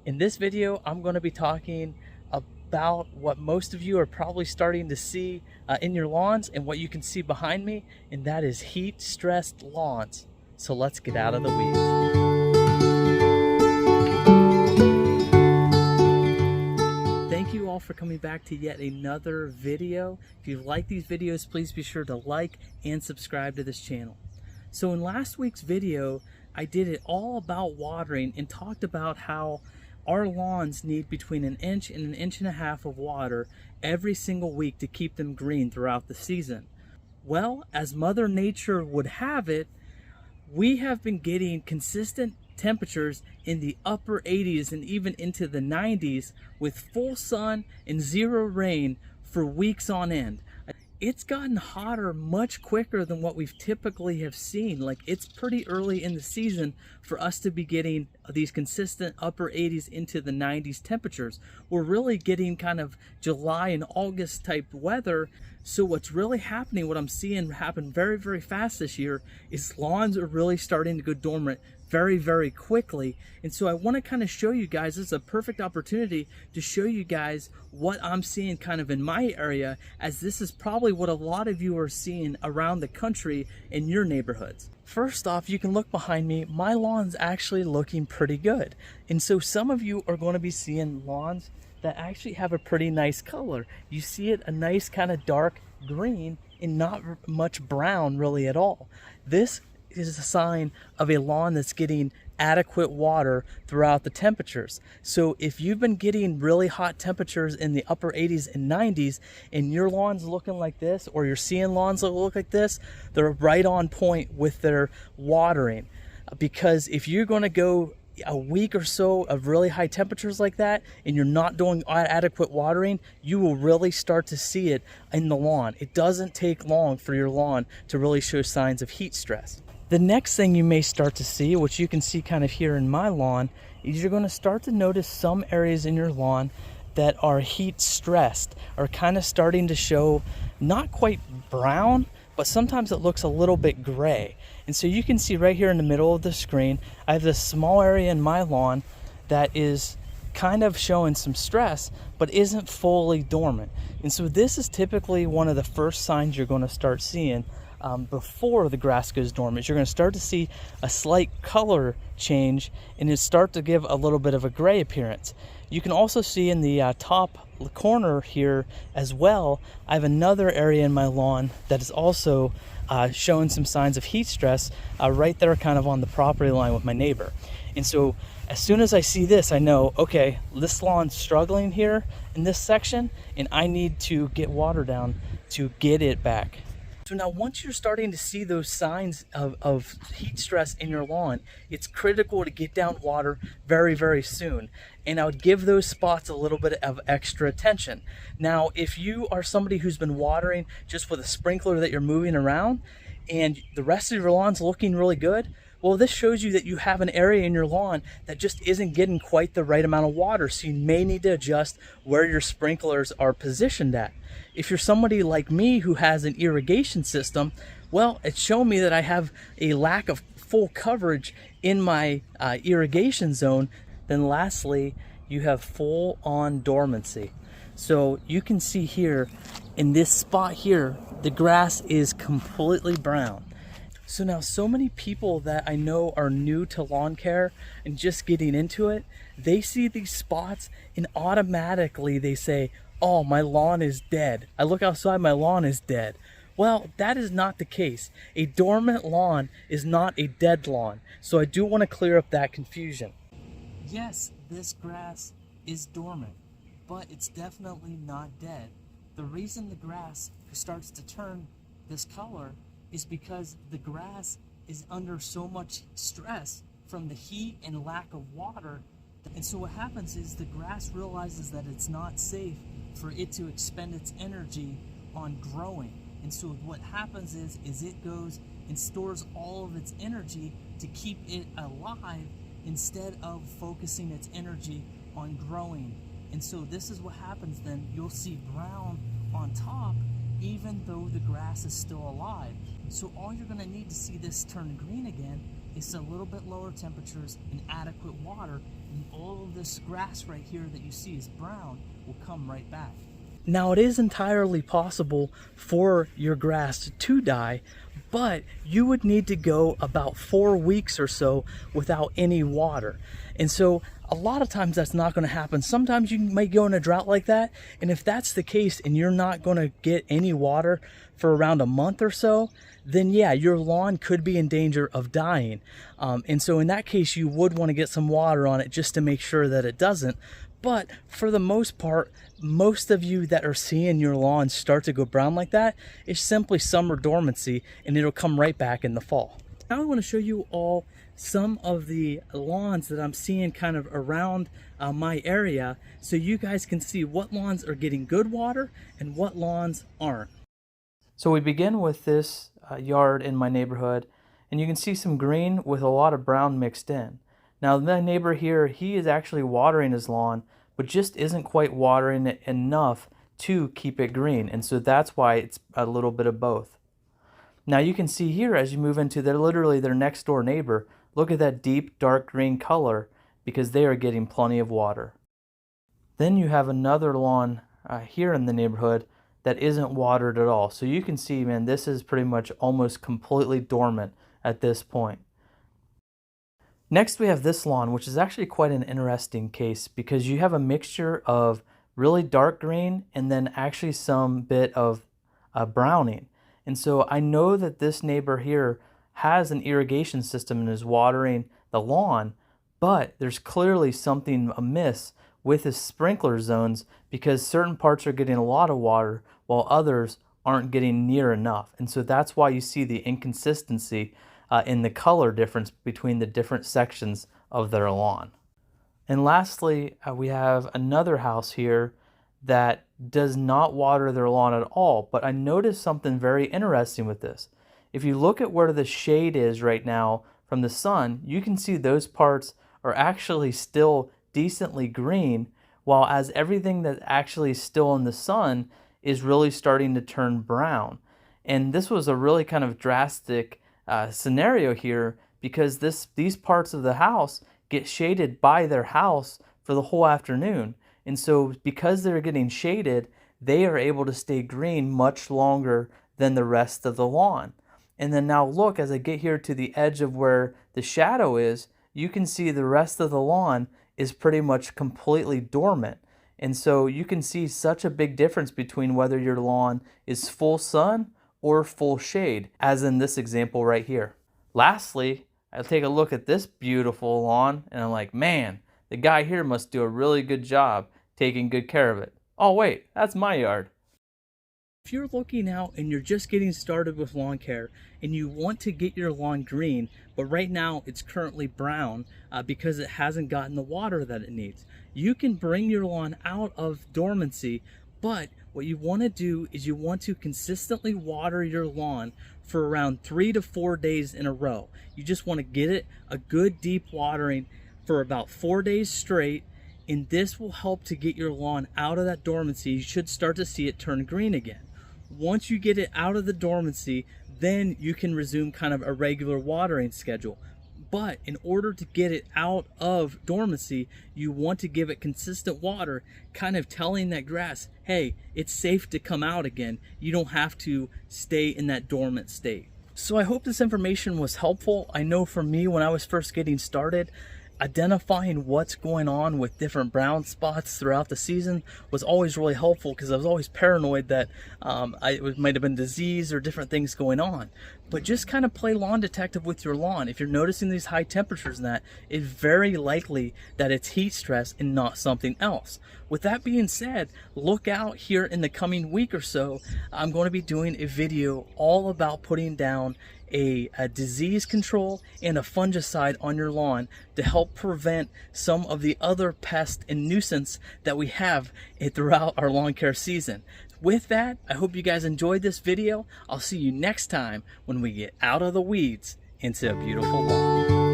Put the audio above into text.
In this video, I'm going to be talking about what most of you are probably starting to see in your lawns and what you can see behind me, and that is heat-stressed lawns. So let's get out of the weeds. Thank you all for coming back to yet another video. If you like these videos, please be sure to like and subscribe to this channel. So in last week's video, I did it all about watering and talked about how our lawns need between an inch and 1.5 inches of water every single week to keep them green throughout the season. Well, as Mother Nature would have it, we have been getting consistent temperatures in the upper 80s and even into the 90s with full sun and zero rain for weeks on end. It's gotten hotter much quicker than what we've typically have seen. Like, it's pretty early in the season for us to be getting these consistent upper 80s into the 90s temperatures. We're really getting kind of July and August type weather. So what's really happening, what I'm seeing happen very, very fast this year, is lawns are really starting to go dormant very, very quickly. And so I want to kind of show you guys, this is a perfect opportunity to show you guys what I'm seeing kind of in my area, as this is probably what a lot of you are seeing around the country in your neighborhoods. First off, you can look behind me, my lawn's actually looking pretty good. And so some of you are going to be seeing lawns that actually have a pretty nice color. You see it, a nice kind of dark green and not much brown really at all. This is a sign of a lawn that's getting adequate water throughout the temperatures. So if you've been getting really hot temperatures in the upper 80s and 90s and your lawn's looking like this, or you're seeing lawns that look like this, they're right on point with their watering. Because if you're going to go a week or so of really high temperatures like that and you're not doing adequate watering, you will really start to see it in the lawn. It doesn't take long for your lawn to really show signs of heat stress. The next thing you may start to see, which you can see kind of here in my lawn, is you're going to start to notice some areas in your lawn that are heat stressed, are kind of starting to show not quite brown, but sometimes it looks a little bit gray. And so you can see right here in the middle of the screen, I have this small area in my lawn that is kind of showing some stress, but isn't fully dormant. And so this is typically one of the first signs you're going to start seeing before the grass goes dormant. You're going to start to see a slight color change and it start to give a little bit of a gray appearance. You can also see in the top corner here as well, I have another area in my lawn that is also showing some signs of heat stress right there kind of on the property line with my neighbor. And so as soon as I see this, I know, okay, this lawn's struggling here in this section and I need to get water down to get it back. So now once you're starting to see those signs of heat stress in your lawn, it's critical to get down water very, very soon. And I would give those spots a little bit of extra attention. Now, if you are somebody who's been watering just with a sprinkler that you're moving around and the rest of your lawn's looking really good, well, this shows you that you have an area in your lawn that just isn't getting quite the right amount of water. So you may need to adjust where your sprinklers are positioned at. If you're somebody like me who has an irrigation system, well, it's shown me that I have a lack of full coverage in my irrigation zone. Then lastly, you have full on dormancy. So you can see here in this spot here, the grass is completely brown. So now so many people that I know are new to lawn care and just getting into it, they see these spots and automatically they say, oh, my lawn is dead. I look outside, my lawn is dead. Well, that is not the case. A dormant lawn is not a dead lawn. So I do want to clear up that confusion. Yes, this grass is dormant, but it's definitely not dead. The reason the grass starts to turn this color is because the grass is under so much stress from the heat and lack of water. And so what happens is the grass realizes that it's not safe for it to expend its energy on growing. And so what happens is it goes and stores all of its energy to keep it alive instead of focusing its energy on growing. And so this is what happens then. You'll see brown on top even though the grass is still alive. So all you're going to need to see this turn green again is a little bit lower temperatures and adequate water, and all of this grass right here that you see is brown will come right back. Now, it is entirely possible for your grass to die, but you would need to go about 4 weeks or so without any water. And so a lot of times that's not going to happen. Sometimes you might go in a drought like that, and if that's the case and you're not going to get any water for around a month or so, then yeah, your lawn could be in danger of dying. And so in that case, you would want to get some water on it just to make sure that it doesn't. But for the most part, most of you that are seeing your lawn start to go brown like that, it's simply summer dormancy, and it'll come right back in the fall. Now I want to show you all some of the lawns that I'm seeing kind of around my area, so you guys can see what lawns are getting good water and what lawns aren't. So we begin with this yard in my neighborhood, and you can see some green with a lot of brown mixed in. Now my neighbor here, he is actually watering his lawn, but just isn't quite watering it enough to keep it green, and so that's why it's a little bit of both. Now you can see here as you move into literally their next door neighbor, look at that deep dark green color because they are getting plenty of water. Then you have another lawn here in the neighborhood that isn't watered at all. So you can see, man, this is pretty much almost completely dormant at this point. Next we have this lawn, which is actually quite an interesting case because you have a mixture of really dark green and then actually some bit of browning. And so I know that this neighbor here has an irrigation system and is watering the lawn, but there's clearly something amiss with his sprinkler zones because certain parts are getting a lot of water while others aren't getting near enough. And so that's why you see the inconsistency in the color difference between the different sections of their lawn. And lastly, we have another house here that does not water their lawn at all, but I noticed something very interesting with this. If you look at where the shade is right now from the sun, you can see those parts are actually still decently green, while as everything that's actually still in the sun is really starting to turn brown. And this was a really kind of drastic scenario here because these parts of the house get shaded by their house for the whole afternoon. And so because they're getting shaded, they are able to stay green much longer than the rest of the lawn. And then now look, as I get here to the edge of where the shadow is, you can see the rest of the lawn is pretty much completely dormant. And so you can see such a big difference between whether your lawn is full sun or full shade, as in this example right here. Lastly, I take a look at this beautiful lawn and I'm like, man, the guy here must do a really good job taking good care of it. Oh wait, that's my yard. If you're looking out and you're just getting started with lawn care and you want to get your lawn green, but right now it's currently brown because it hasn't gotten the water that it needs, you can bring your lawn out of dormancy, but what you want to do is you want to consistently water your lawn for around 3 to 4 days in a row. You just want to get it a good deep watering for about 4 days straight, and this will help to get your lawn out of that dormancy. You should start to see it turn green again. Once you get it out of the dormancy, then you can resume kind of a regular watering schedule. But in order to get it out of dormancy, you want to give it consistent water, kind of telling that grass, hey, it's safe to come out again. You don't have to stay in that dormant state. So I hope this information was helpful. I know for me, when I was first getting started, identifying what's going on with different brown spots throughout the season was always really helpful because I was always paranoid that it might have been disease or different things going on. But just kind of play lawn detective with your lawn. If you're noticing these high temperatures and that, it's very likely that it's heat stress and not something else. With that being said, look out here in the coming week or so. I'm going to be doing a video all about putting down a disease control and a fungicide on your lawn to help prevent some of the other pests and nuisance that we have throughout our lawn care season. With that, I hope you guys enjoyed this video. I'll see you next time when we get out of the weeds into a beautiful lawn.